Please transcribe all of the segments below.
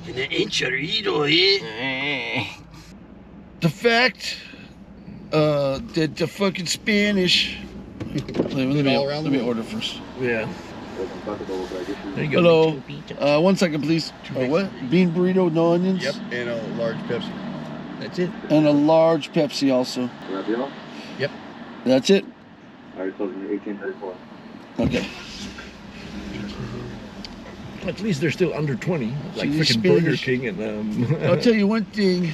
And that ain't chorizo, eh? The fact that the fucking Spanish. let me order first. Yeah. There you go. Hello. 1 second, please. What? Bean burrito, no onions. Yep, and a large Pepsi. That's it. And a large Pepsi also. Yep. That's it. I already told you 1834. Okay. At least they're still under 20, like See, freaking Burger King and I'll tell you one thing.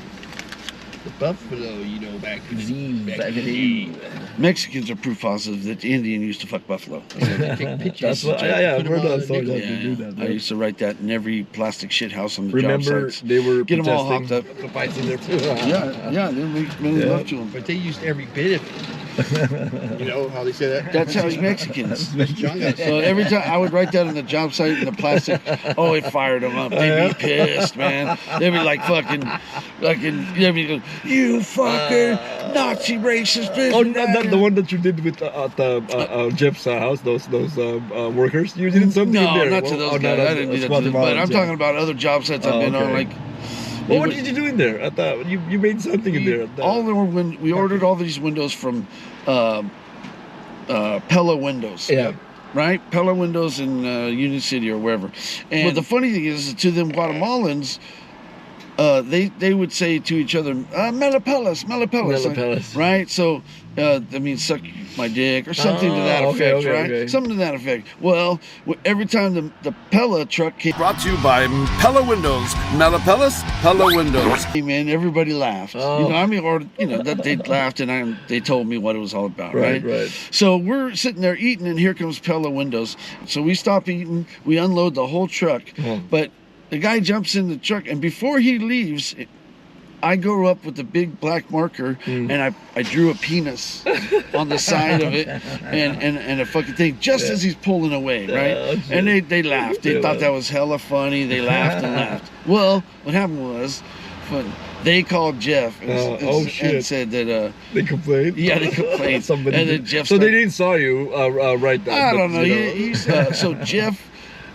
The buffalo, you know, back in the day. Mexicans are proof positive that the Indian used to fuck buffalo. They take pictures. That's what, yeah, I've heard that story. That they do that. I used to write that in every plastic shit house on the Remember, job sites. they were Get them all hopped up. the fights in there too. Yeah, they make many love to them. But they used every bit of it. You know how they say that? That's how Mexicans. Chunga. So every time I would write that on the job site in the plastic, oh, it fired them up. They'd be pissed, man. They'd be like they'd be going, you fucker, Nazi racist bitch. Oh, the one that you did with Jeff's house, those workers. You did something in there. No, not to those guys. I didn't do that to them. But I'm talking about other job sites I've been on, like. Well, what did you do in there? I thought you made something in there. When we ordered all these windows from Pella Windows. Yeah. Right? Pella Windows in Union City or wherever. And the funny thing is, to them Guatemalans, they would say to each other, Mella Pellas, Mella Pellas. Mella Pellas. Right? So, that means suck my dick or something to that effect, right? Okay. Something to that effect. Well, every time the Pella truck came... Brought to you by Pella Windows. Mella Pellas, Pella Windows. Came in, everybody laughed. Oh. That they laughed and they told me what it was all about, right? Right. So we're sitting there eating, and here comes Pella Windows. So we stop eating, we unload the whole truck, but the guy jumps in the truck, and before he leaves, I go up with the big black marker, and I drew a penis on the side of it, and a fucking thing, just as he's pulling away, right? And they laughed. They thought that was hella funny. They laughed and laughed. Well, what happened was, they called Jeff and said that they complained. Yeah, they complained. Somebody and did. then Jeff. So they didn't saw you right there. I don't know. So Jeff.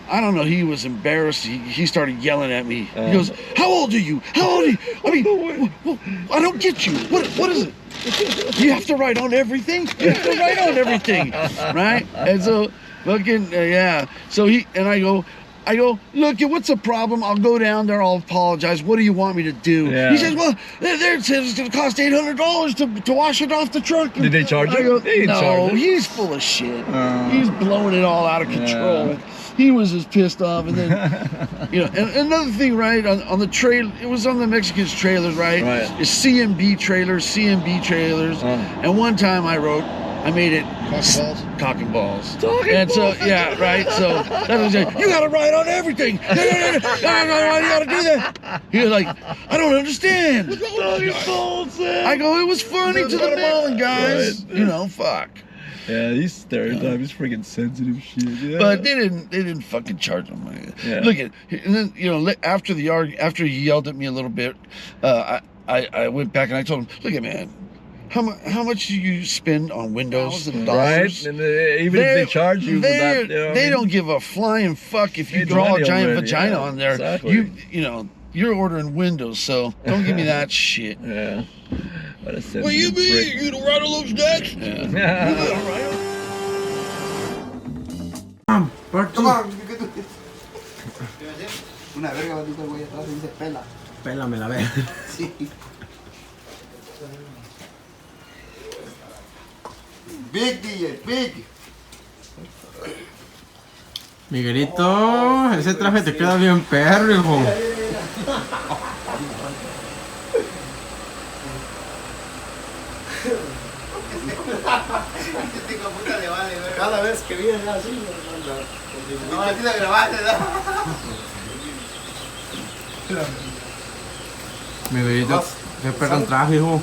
I don't know. He was embarrassed. He started yelling at me. He goes, "How old are you? How old are you? I mean, I don't get you. What is it? You have to write on everything. You have to write on everything, right?" And so, fucking yeah. So I go, "Look, what's the problem? I'll go down there. I'll apologize. What do you want me to do?" Yeah. He says, "Well, it says it's going to cost $800 to wash it off the truck." Did they charge you? No, he's full of shit. He's blowing it all out of control. Yeah. He was just pissed off, and then, and another thing, right, on the trail, it was on the Mexicans' trailers, right? It's CMB trailers, and one time I made it cock and balls. And so, yeah, right, so that's what I'm saying, you gotta write on everything. Why do you gotta do that? He was like, I don't understand. I go, it was funny to the Guatemalan guys. Right. Fuck. Yeah, these stereotypes, freaking sensitive shit. Yeah. But they didn't fucking charge him money. Yeah. Look at, and then after after he yelled at me a little bit, I went back and I told him, look at man, how much do you spend on Windows and dollars? Right, and even if they charge you, they don't give a flying fuck if you draw a giant vagina on there. Exactly. You're ordering Windows, so don't give me that shit. Yeah. What you mean? You gonna write all those decks? Yeah. You gonna write them? Come on. Una verga batito el güey atrás y dice pela. Pela me la ve. Sí. Big DJ, big. Miguelito, ese traje te queda bien perro, hijo. Cada vez que viene así, no me quita grabar, ¿verdad? Miguelito, qué perro traje, hijo.